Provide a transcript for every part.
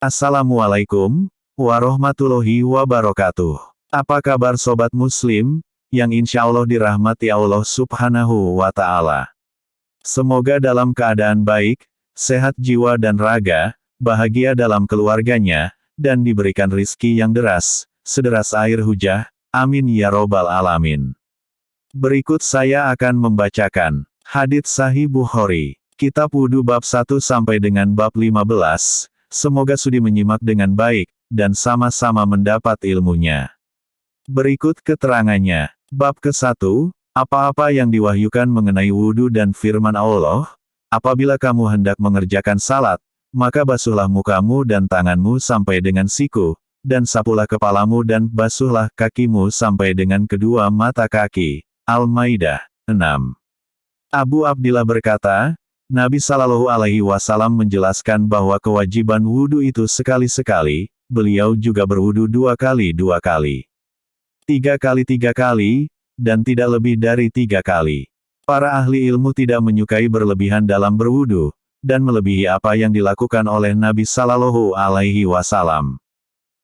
Assalamualaikum warahmatullahi wabarakatuh. Apa kabar sobat muslim, yang insya Allah dirahmati Allah subhanahu wa ta'ala. Semoga dalam keadaan baik, sehat jiwa dan raga, bahagia dalam keluarganya, dan diberikan rizki yang deras, sederas air hujah, amin ya robbal alamin. Berikut saya akan membacakan hadits Sahih Bukhari, Kitab Wudu bab 1 sampai dengan bab 15. Semoga sudi menyimak dengan baik, dan sama-sama mendapat ilmunya. Berikut keterangannya. Bab ke-1, apa-apa yang diwahyukan mengenai wudu dan firman Allah, apabila kamu hendak mengerjakan salat, maka basuhlah mukamu dan tanganmu sampai dengan siku, dan sapulah kepalamu dan basuhlah kakimu sampai dengan kedua mata kaki. Al-Maidah 6. Abu Abdillah berkata, Nabi Shallallahu Alaihi Wasallam menjelaskan bahwa kewajiban wudhu itu sekali-sekali, beliau juga berwudhu 2 kali 2 kali. 3 kali 3 kali, dan tidak lebih dari 3 kali. Para ahli ilmu tidak menyukai berlebihan dalam berwudhu, dan melebihi apa yang dilakukan oleh Nabi Shallallahu Alaihi Wasallam.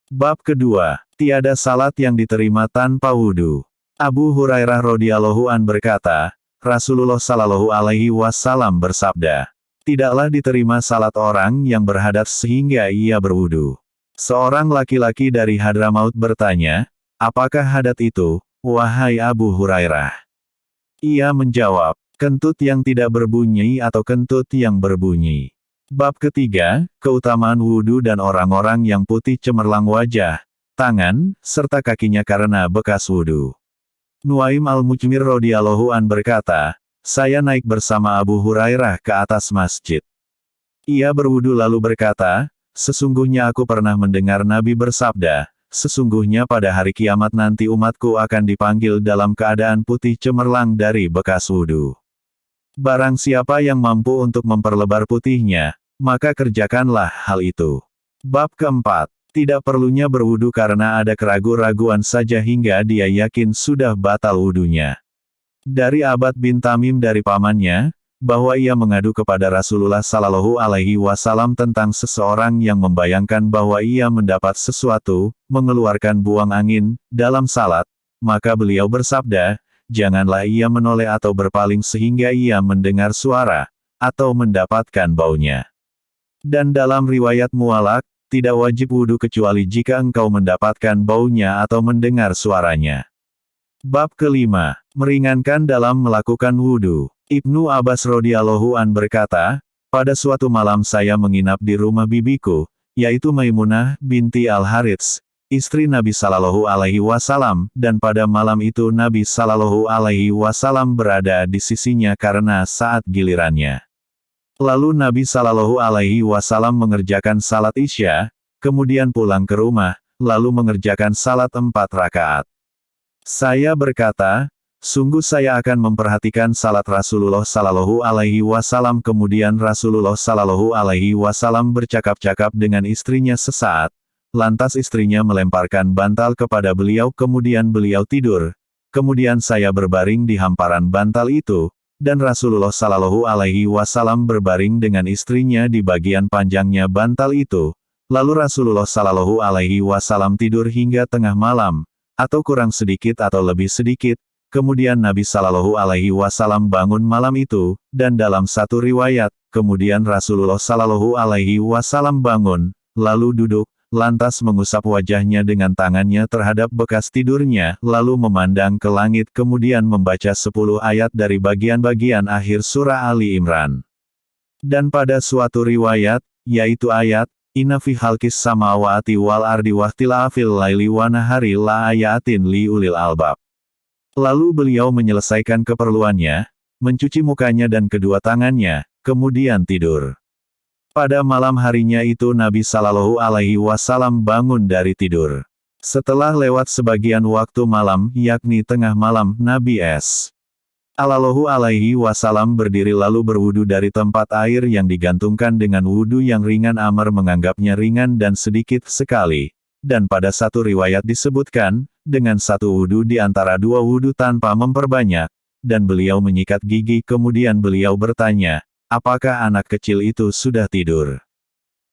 Bab kedua, tiada salat yang diterima tanpa wudhu. Abu Hurairah radhiyallahu an berkata, Rasulullah Shallallahu Alaihi Wasallam bersabda, tidaklah diterima salat orang yang berhadas sehingga ia berwudu. Seorang laki-laki dari Hadramaut bertanya, apakah hadat itu, wahai Abu Hurairah? Ia menjawab, kentut yang tidak berbunyi atau kentut yang berbunyi. Bab ketiga, keutamaan wudu dan orang-orang yang putih cemerlang wajah, tangan, serta kakinya karena bekas wudu. Nuaim al-Mujmir radhiyallahu an berkata, saya naik bersama Abu Hurairah ke atas masjid. Ia berwudu lalu berkata, sesungguhnya aku pernah mendengar Nabi bersabda, sesungguhnya pada hari kiamat nanti umatku akan dipanggil dalam keadaan putih cemerlang dari bekas wudu. Barang siapa yang mampu untuk memperlebar putihnya, maka kerjakanlah hal itu. Bab keempat. Tidak perlunya berwudu karena ada keraguan-raguan saja hingga dia yakin sudah batal wudunya. Dari Abad bin Tamim dari pamannya, bahwa ia mengadu kepada Rasulullah Sallallahu Alaihi Wasallam tentang seseorang yang membayangkan bahwa ia mendapat sesuatu, mengeluarkan buang angin, dalam salat, maka beliau bersabda, janganlah ia menoleh atau berpaling sehingga ia mendengar suara, atau mendapatkan baunya. Dan dalam riwayat Mu'allaq, tidak wajib wudhu kecuali jika engkau mendapatkan baunya atau mendengar suaranya. Bab kelima, meringankan dalam melakukan wudhu. Ibnu Abbas radhiyallahu an berkata, pada suatu malam saya menginap di rumah bibiku, yaitu Maimunah binti Al-Harits, istri Nabi Shallallahu Alaihi Wasallam, dan pada malam itu Nabi Shallallahu Alaihi Wasallam berada di sisinya karena saat gilirannya. Lalu Nabi Shallallahu Alaihi Wasallam mengerjakan salat Isya, kemudian pulang ke rumah, lalu mengerjakan salat 4 rakaat. Saya berkata, sungguh saya akan memperhatikan salat Rasulullah Shallallahu Alaihi Wasallam. Kemudian Rasulullah Shallallahu Alaihi Wasallam bercakap-cakap dengan istrinya sesaat, lantas istrinya melemparkan bantal kepada beliau kemudian beliau tidur, kemudian saya berbaring di hamparan bantal itu, dan Rasulullah Shallallahu Alaihi Wasallam berbaring dengan istrinya di bagian panjangnya bantal itu. Lalu Rasulullah Shallallahu Alaihi Wasallam tidur hingga tengah malam, atau kurang sedikit atau lebih sedikit. Kemudian Nabi Shallallahu Alaihi Wasallam bangun malam itu, dan dalam satu riwayat, kemudian Rasulullah Shallallahu Alaihi Wasallam bangun, lalu duduk, lantas mengusap wajahnya dengan tangannya terhadap bekas tidurnya, lalu memandang ke langit kemudian membaca 10 ayat dari bagian-bagian akhir surah Ali Imran. Dan pada suatu riwayat, yaitu ayat, Inna fi khalqis samawati wal ardi wakhtilafil laili wa nahari la ayatin li ulil albab. Lalu beliau menyelesaikan keperluannya, mencuci mukanya dan kedua tangannya, kemudian tidur. Pada malam harinya itu Nabi Shallallahu Alaihi Wasallam bangun dari tidur. Setelah lewat sebagian waktu malam, yakni tengah malam, Nabi Shallallahu Alaihi Wasallam berdiri lalu berwudu dari tempat air yang digantungkan dengan wudu yang ringan. Amr menganggapnya ringan dan sedikit sekali. Dan pada satu riwayat disebutkan, dengan satu wudu di antara 2 wudu tanpa memperbanyak, dan beliau menyikat gigi kemudian beliau bertanya, apakah anak kecil itu sudah tidur?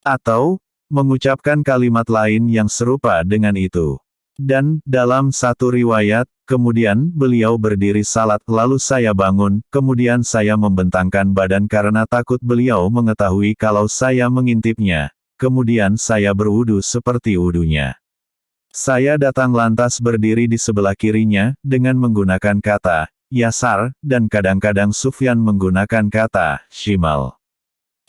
Atau, mengucapkan kalimat lain yang serupa dengan itu. Dan, dalam satu riwayat, kemudian beliau berdiri salat lalu saya bangun, kemudian saya membentangkan badan karena takut beliau mengetahui kalau saya mengintipnya, kemudian saya berwudu seperti wudunya. Saya datang lantas berdiri di sebelah kirinya, dengan menggunakan kata, Yasar, dan kadang-kadang Sufyan menggunakan kata, Shimal.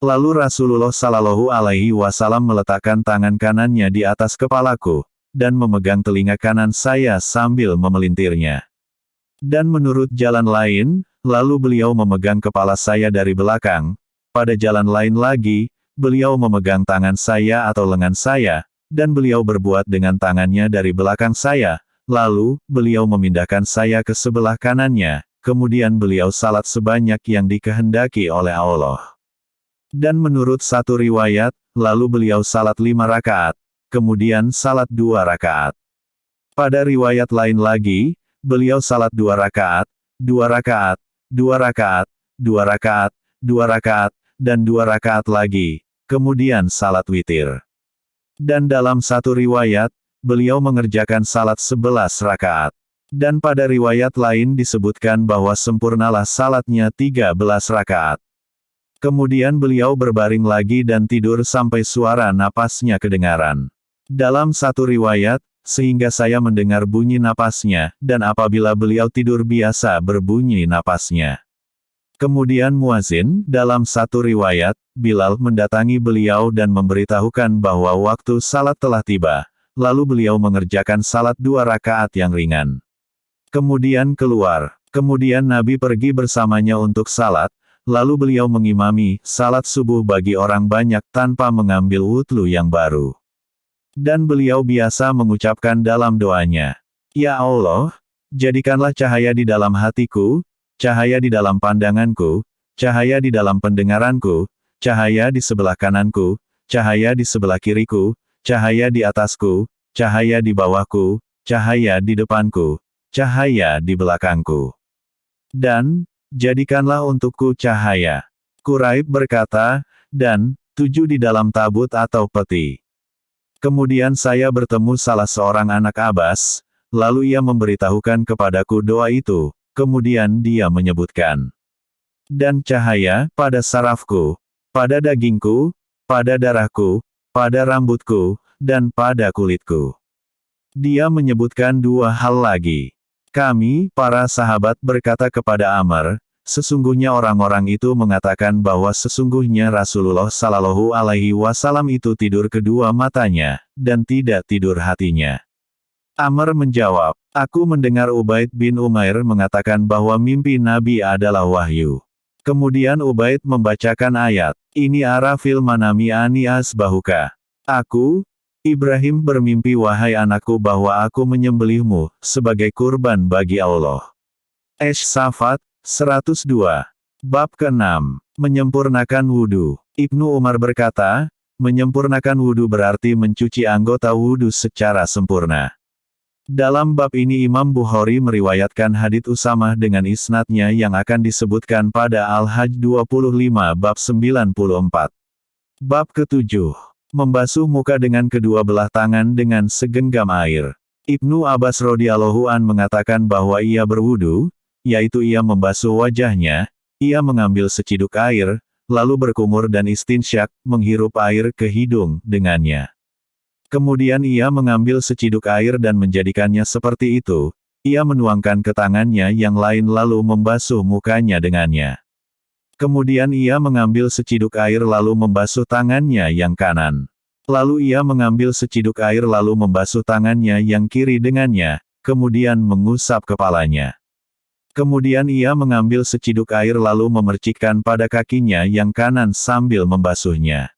Lalu Rasulullah Shallallahu Alaihi Wasallam meletakkan tangan kanannya di atas kepalaku, dan memegang telinga kanan saya sambil memelintirnya. Dan menurut jalan lain, lalu beliau memegang kepala saya dari belakang. Pada jalan lain lagi, beliau memegang tangan saya atau lengan saya, dan beliau berbuat dengan tangannya dari belakang saya, lalu, beliau memindahkan saya ke sebelah kanannya, kemudian beliau salat sebanyak yang dikehendaki oleh Allah. Dan menurut satu riwayat, lalu beliau salat 5 rakaat, kemudian salat 2 rakaat. Pada riwayat lain lagi, beliau salat 2 rakaat, 2 rakaat, 2 rakaat, 2 rakaat, 2 rakaat, dan 2 rakaat lagi, kemudian salat witir. Dan dalam satu riwayat, beliau mengerjakan salat 11 rakaat. Dan pada riwayat lain disebutkan bahwa sempurnalah salatnya 13 rakaat. Kemudian beliau berbaring lagi dan tidur sampai suara napasnya kedengaran. Dalam satu riwayat, sehingga saya mendengar bunyi napasnya, dan apabila beliau tidur biasa berbunyi napasnya. Kemudian muazin, dalam satu riwayat, Bilal mendatangi beliau dan memberitahukan bahwa waktu salat telah tiba, lalu beliau mengerjakan salat 2 rakaat yang ringan. Kemudian keluar, kemudian Nabi pergi bersamanya untuk salat, lalu beliau mengimami salat subuh bagi orang banyak tanpa mengambil wudhu yang baru. Dan beliau biasa mengucapkan dalam doanya, Ya Allah, jadikanlah cahaya di dalam hatiku, cahaya di dalam pandanganku, cahaya di dalam pendengaranku, cahaya di sebelah kananku, cahaya di sebelah kiriku, cahaya di atasku, cahaya di bawahku, cahaya di depanku, cahaya di belakangku. Dan, jadikanlah untukku cahaya. Quraib berkata, dan, 7 di dalam tabut atau peti. Kemudian saya bertemu salah seorang anak Abbas, lalu ia memberitahukan kepadaku doa itu, kemudian dia menyebutkan. Dan cahaya, pada sarafku, pada dagingku, pada darahku, pada rambutku, dan pada kulitku. Dia menyebutkan 2 hal lagi. Kami, para sahabat berkata kepada Amr, sesungguhnya orang-orang itu mengatakan bahwa sesungguhnya Rasulullah Shallallahu Alaihi Wasallam itu tidur kedua matanya, dan tidak tidur hatinya. Amr menjawab, aku mendengar Ubaid bin Umair mengatakan bahwa mimpi Nabi adalah wahyu. Kemudian Ubaid membacakan ayat, ini ara fil manami ani asbahuka. Aku, Ibrahim bermimpi wahai anakku bahwa aku menyembelihmu, sebagai kurban bagi Allah. Ash-Shafat 102. Bab ke-6. Menyempurnakan wudu. Ibnu Umar berkata, menyempurnakan wudu berarti mencuci anggota wudu secara sempurna. Dalam bab ini Imam Bukhari meriwayatkan hadits Usamah dengan isnadnya yang akan disebutkan pada Al-Hajj 25 bab 94. Bab ke-7. Membasuh muka dengan kedua belah tangan dengan segenggam air. Ibnu Abbas radhiyallahu an mengatakan bahwa ia berwudu, yaitu ia membasuh wajahnya, ia mengambil seciduk air, lalu berkumur dan istinsyak, menghirup air ke hidung dengannya. Kemudian ia mengambil seciduk air dan menjadikannya seperti itu, ia menuangkan ke tangannya yang lain lalu membasuh mukanya dengannya. Kemudian ia mengambil seciduk air lalu membasuh tangannya yang kanan. Lalu ia mengambil seciduk air lalu membasuh tangannya yang kiri dengannya, kemudian mengusap kepalanya. Kemudian ia mengambil seciduk air lalu memercikkan pada kakinya yang kanan sambil membasuhnya.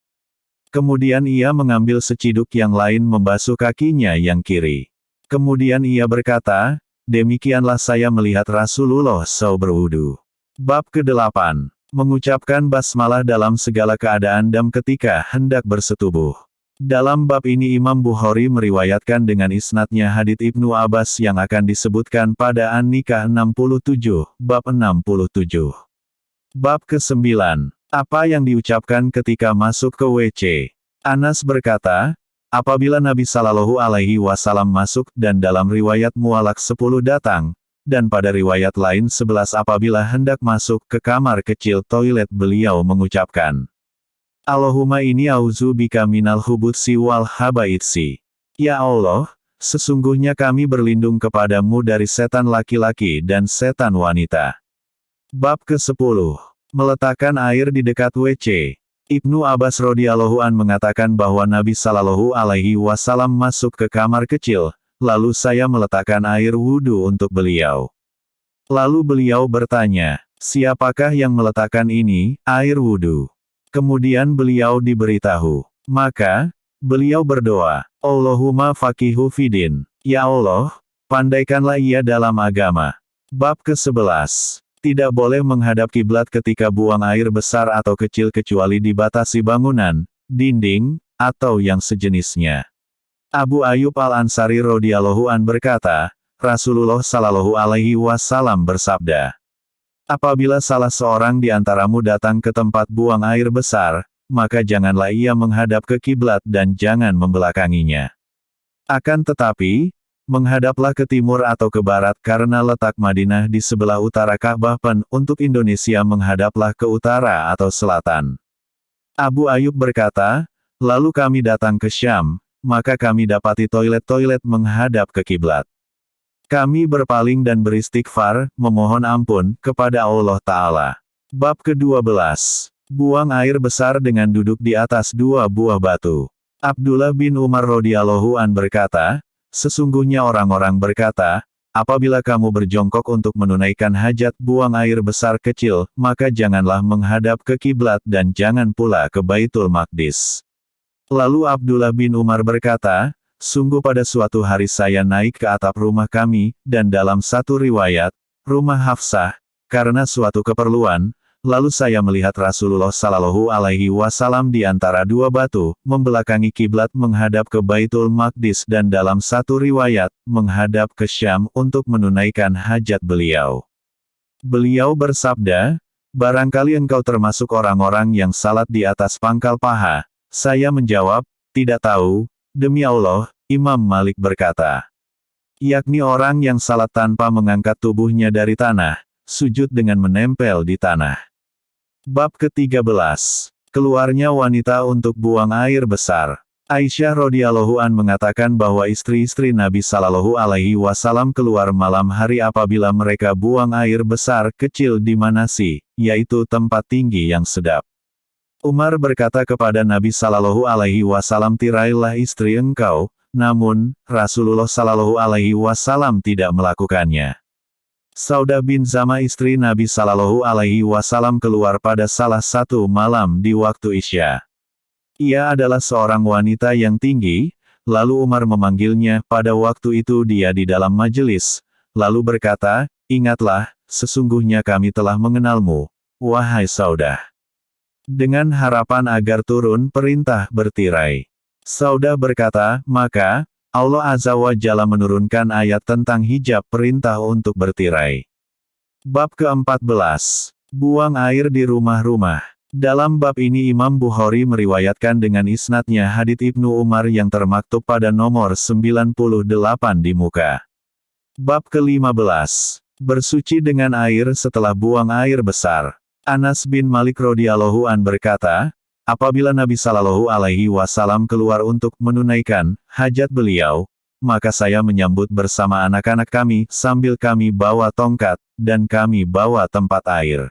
Kemudian ia mengambil seciduk yang lain membasuh kakinya yang kiri. Kemudian ia berkata, demikianlah saya melihat Rasulullah SAW berwudu. Bab ke-8. Mengucapkan basmalah dalam segala keadaan dan ketika hendak bersetubuh. Dalam bab ini Imam Bukhari meriwayatkan dengan isnadnya hadits Ibnu Abbas yang akan disebutkan pada An-Nikah 67, bab 67. Bab ke-9. Apa yang diucapkan ketika masuk ke WC? Anas berkata, apabila Nabi Shallallahu Alaihi Wasallam masuk dan dalam riwayat Mu'allaq 10 datang, dan pada riwayat lain 11 apabila hendak masuk ke kamar kecil toilet beliau mengucapkan, Allahumma inni a'udzubika minal khubutsi wal habaitsi. Ya Allah, sesungguhnya kami berlindung kepadamu dari setan laki-laki dan setan wanita. Bab ke-10. Meletakkan air di dekat WC. Ibnu Abbas radhiyallahu an mengatakan bahwa Nabi Shallallahu Alaihi Wasallam masuk ke kamar kecil, lalu saya meletakkan air wudhu untuk beliau. Lalu beliau bertanya, siapakah yang meletakkan ini, air wudhu? Kemudian beliau diberitahu. Maka, beliau berdoa, Allahumma faqihu fidin. Ya Allah, pandaikanlah ia dalam agama. Bab ke-11. Tidak boleh menghadap kiblat ketika buang air besar atau kecil kecuali dibatasi bangunan, dinding, atau yang sejenisnya. Abu Ayyub Al-Ansari radhiyallahu an berkata, Rasulullah Shallallahu Alaihi Wasallam bersabda, apabila salah seorang di antaramu datang ke tempat buang air besar, maka janganlah ia menghadap ke kiblat dan jangan membelakanginya. Akan tetapi, menghadaplah ke timur atau ke barat karena letak Madinah di sebelah utara Ka'bah untuk Indonesia menghadaplah ke utara atau selatan. Abu Ayyub berkata, lalu kami datang ke Syam, maka kami dapati toilet-toilet menghadap ke kiblat. Kami berpaling dan beristighfar, memohon ampun, kepada Allah Ta'ala. Bab ke-12. Buang air besar dengan duduk di atas 2 buah batu. Abdullah bin Umar radhiyallahu an berkata, sesungguhnya orang-orang berkata, apabila kamu berjongkok untuk menunaikan hajat buang air besar kecil, maka janganlah menghadap ke kiblat dan jangan pula ke Baitul Maqdis. Lalu Abdullah bin Umar berkata, sungguh pada suatu hari saya naik ke atap rumah kami, dan dalam satu riwayat, rumah Hafsah, karena suatu keperluan, lalu saya melihat Rasulullah Shallallahu Alaihi Wasallam di antara 2 batu, membelakangi kiblat menghadap ke Baitul Maqdis dan dalam satu riwayat, menghadap ke Syam untuk menunaikan hajat beliau. Beliau bersabda, barangkali engkau termasuk orang-orang yang salat di atas pangkal paha. Saya menjawab, tidak tahu, demi Allah, Imam Malik berkata, yakni orang yang salat tanpa mengangkat tubuhnya dari tanah, sujud dengan menempel di tanah. Bab ke-13. Keluarnya wanita untuk buang air besar. Aisyah radhiyallahu an mengatakan bahwa istri-istri Nabi Shallallahu Alaihi Wasallam keluar malam hari apabila mereka buang air besar kecil di manasi, yaitu tempat tinggi yang sedap. Umar berkata kepada Nabi Shallallahu Alaihi Wasallam, tirailah istri engkau, namun, Rasulullah Shallallahu Alaihi Wasallam tidak melakukannya. Saudah bin Zama istri Nabi Shallallahu Alaihi Wasallam keluar pada salah satu malam di waktu Isya. Ia adalah seorang wanita yang tinggi, lalu Umar memanggilnya, pada waktu itu dia di dalam majelis, lalu berkata, ingatlah, sesungguhnya kami telah mengenalmu, wahai Saudah. Dengan harapan agar turun perintah bertirai. Saudah berkata, maka, Allah Azza wa Jalla menurunkan ayat tentang hijab perintah untuk bertirai. Bab ke-14. Buang air di rumah-rumah. Dalam bab ini Imam Bukhari meriwayatkan dengan isnadnya hadits Ibnu Umar yang termaktub pada nomor 98 di muka. Bab ke-15. Bersuci dengan air setelah buang air besar. Anas bin Malik radhiyallahu an berkata, apabila Nabi Shallallahu Alaihi Wasallam keluar untuk menunaikan hajat beliau, maka saya menyambut bersama anak-anak kami, sambil kami bawa tongkat, dan kami bawa tempat air.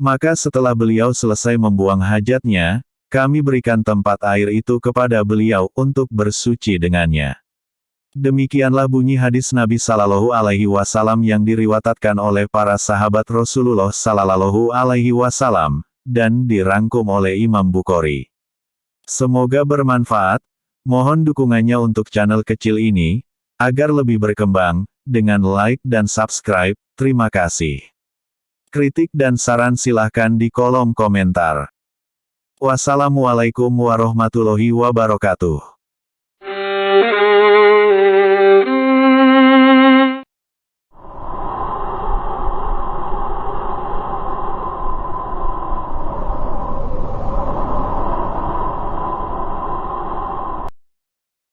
Maka setelah beliau selesai membuang hajatnya, kami berikan tempat air itu kepada beliau untuk bersuci dengannya. Demikianlah bunyi hadis Nabi Shallallahu Alaihi Wasallam yang diriwayatkan oleh para sahabat Rasulullah Shallallahu Alaihi Wasallam, dan dirangkum oleh Imam Bukhari. Semoga bermanfaat, mohon dukungannya untuk channel kecil ini, agar lebih berkembang, dengan like dan subscribe, terima kasih. Kritik dan saran silahkan di kolom komentar. Wassalamualaikum warahmatullahi wabarakatuh.